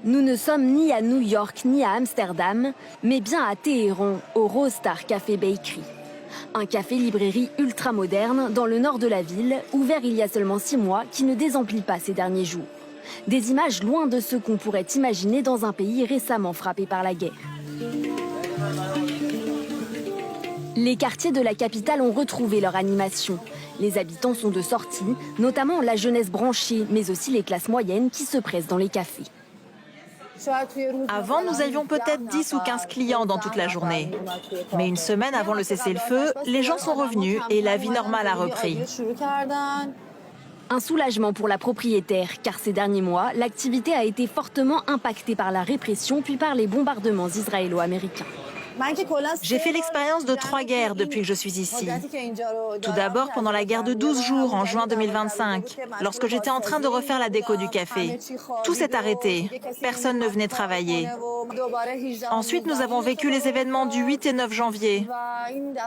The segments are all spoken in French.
Nous ne sommes ni à New York ni à Amsterdam, mais bien à Téhéran, au Rose Star Café Bakery. Un café-librairie ultra moderne dans le nord de la ville, ouvert il y a seulement 6 mois, qui ne désemplit pas ces derniers jours. Des images loin de ce qu'on pourrait imaginer dans un pays récemment frappé par la guerre. Les quartiers de la capitale ont retrouvé leur animation. Les habitants sont de sortie, notamment la jeunesse branchée, mais aussi les classes moyennes qui se pressent dans les cafés. Avant, nous avions peut-être 10 ou 15 clients dans toute la journée. Mais une semaine avant le cessez-le-feu, les gens sont revenus et la vie normale a repris. Un soulagement pour la propriétaire, car ces derniers mois, l'activité a été fortement impactée par la répression puis par les bombardements israélo-américains. J'ai fait l'expérience de 3 guerres depuis que je suis ici. Tout d'abord pendant la guerre de 12 jours en juin 2025, lorsque j'étais en train de refaire la déco du café. Tout s'est arrêté, personne ne venait travailler. Ensuite, nous avons vécu les événements du 8 et 9 janvier.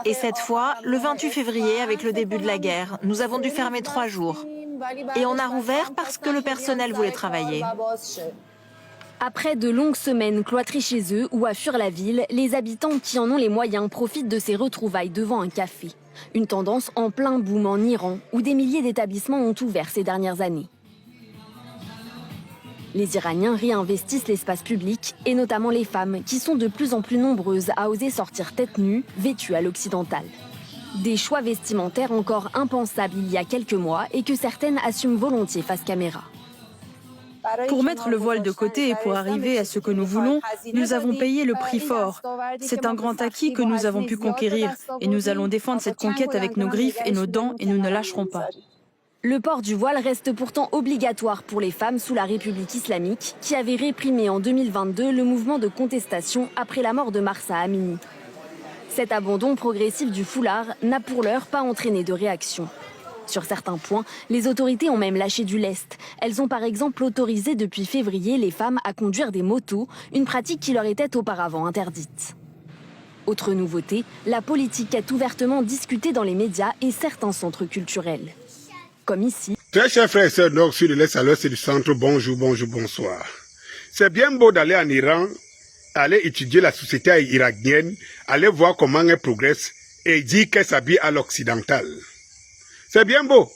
Et cette fois, le 28 février, avec le début de la guerre, nous avons dû fermer 3 jours. Et on a rouvert parce que le personnel voulait travailler. Après de longues semaines cloîtrés chez eux ou à fuir la ville, les habitants qui en ont les moyens profitent de ces retrouvailles devant un café. Une tendance en plein boom en Iran, où des milliers d'établissements ont ouvert ces dernières années. Les Iraniens réinvestissent l'espace public, et notamment les femmes, qui sont de plus en plus nombreuses à oser sortir tête nue, vêtues à l'occidental. Des choix vestimentaires encore impensables il y a quelques mois et que certaines assument volontiers face caméra. Pour mettre le voile de côté et pour arriver à ce que nous voulons, nous avons payé le prix fort. C'est un grand acquis que nous avons pu conquérir et nous allons défendre cette conquête avec nos griffes et nos dents et nous ne lâcherons pas. Le port du voile reste pourtant obligatoire pour les femmes sous la République islamique, qui avait réprimé en 2022 le mouvement de contestation après la mort de Mahsa Amini. Cet abandon progressif du foulard n'a pour l'heure pas entraîné de réaction. Sur certains points, les autorités ont même lâché du lest. Elles ont par exemple autorisé depuis février les femmes à conduire des motos, une pratique qui leur était auparavant interdite. Autre nouveauté, la politique est ouvertement discutée dans les médias et certains centres culturels. Comme ici. Très chers frères et sœurs nord, sud, de l'est à l'ouest du centre, bonjour, bonjour, bonsoir. C'est bien beau d'aller en Iran, aller étudier la société iranienne, aller voir comment elle progresse et dire qu'elle s'habille à l'occidental. C'est bien beau.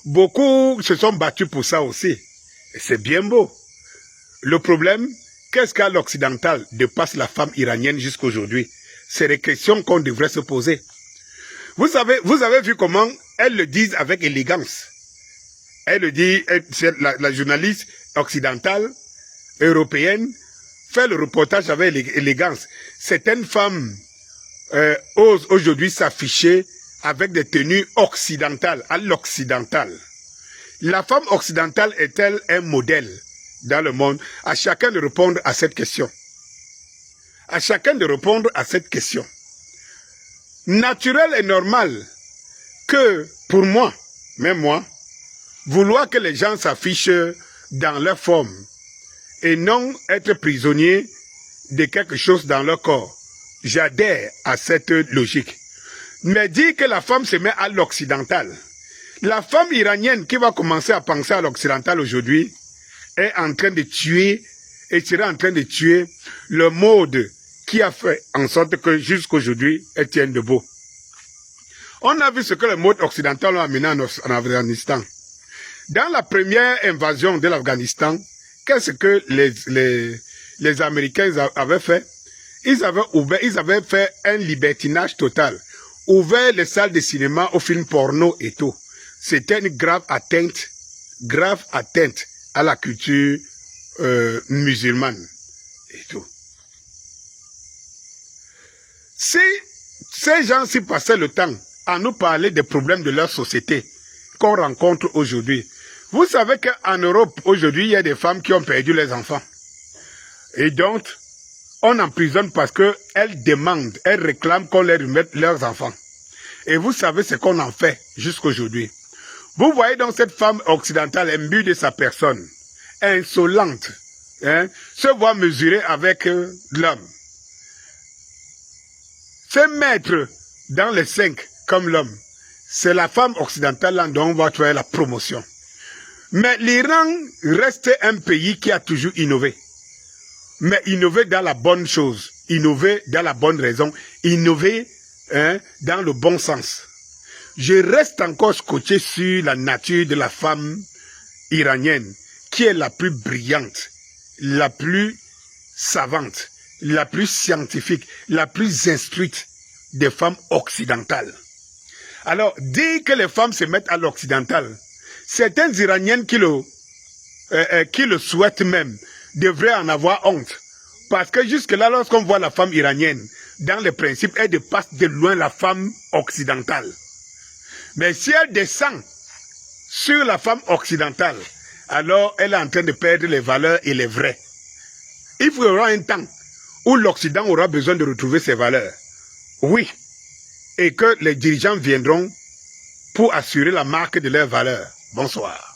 Beaucoup se sont battus pour ça aussi. Et c'est bien beau. Le problème, qu'est-ce qu'à l'occidental dépasse la femme iranienne jusqu'aujourd'hui? C'est des questions qu'on devrait se poser. Vous avez vu comment elles le disent avec élégance. Elle le dit, la journaliste occidentale, européenne, fait le reportage avec élégance. Certaines femmes osent aujourd'hui s'afficher avec des tenues occidentales, à l'occidental. La femme occidentale est-elle un modèle dans le monde? À chacun de répondre à cette question. À chacun de répondre à cette question. Naturel et normal que, pour moi, même moi, vouloir que les gens s'affichent dans leur forme et non être prisonniers de quelque chose dans leur corps. J'adhère à cette logique. Mais dire que la femme se met à l'occidental. La femme iranienne qui va commencer à penser à l'occidental aujourd'hui est en train de tuer et sera en train de tuer le mode qui a fait en sorte que jusqu'aujourd'hui elle tienne debout. On a vu ce que le mode occidental a amené en Afghanistan. Dans la première invasion de l'Afghanistan, qu'est-ce que les Américains avaient fait? Ils avaient fait un libertinage total. Ouvert les salles de cinéma aux films porno et tout. C'était une grave atteinte à la culture musulmane et tout. Si ces gens-ci passaient le temps à nous parler des problèmes de leur société qu'on rencontre aujourd'hui, vous savez qu'en Europe, aujourd'hui, il y a des femmes qui ont perdu les enfants. Et donc, on emprisonne parce qu'elles demandent, elles réclament qu'on leur remette leurs enfants. Et vous savez ce qu'on en fait jusqu'aujourd'hui. Vous voyez donc cette femme occidentale imbue de sa personne, insolente, se voit mesurer avec l'homme. Se mettre dans les 5 comme l'homme, c'est la femme occidentale là dont on va faire la promotion. Mais l'Iran reste un pays qui a toujours innové. mais innover dans la bonne chose, innover dans la bonne raison, innover dans le bon sens. Je reste encore scotché sur la nature de la femme iranienne, qui est la plus brillante, la plus savante, la plus scientifique, la plus instruite des femmes occidentales. Alors, dire que les femmes se mettent à l'occidental, certaines Iraniennes qui le souhaitent même, devraient en avoir honte. Parce que jusque-là, lorsqu'on voit la femme iranienne, dans les principes, elle dépasse de loin la femme occidentale. Mais si elle descend sur la femme occidentale, alors elle est en train de perdre les valeurs et les vrais. Il y aura un temps où l'Occident aura besoin de retrouver ses valeurs. Oui. Et que les dirigeants viendront pour assurer la marque de leurs valeurs. Bonsoir.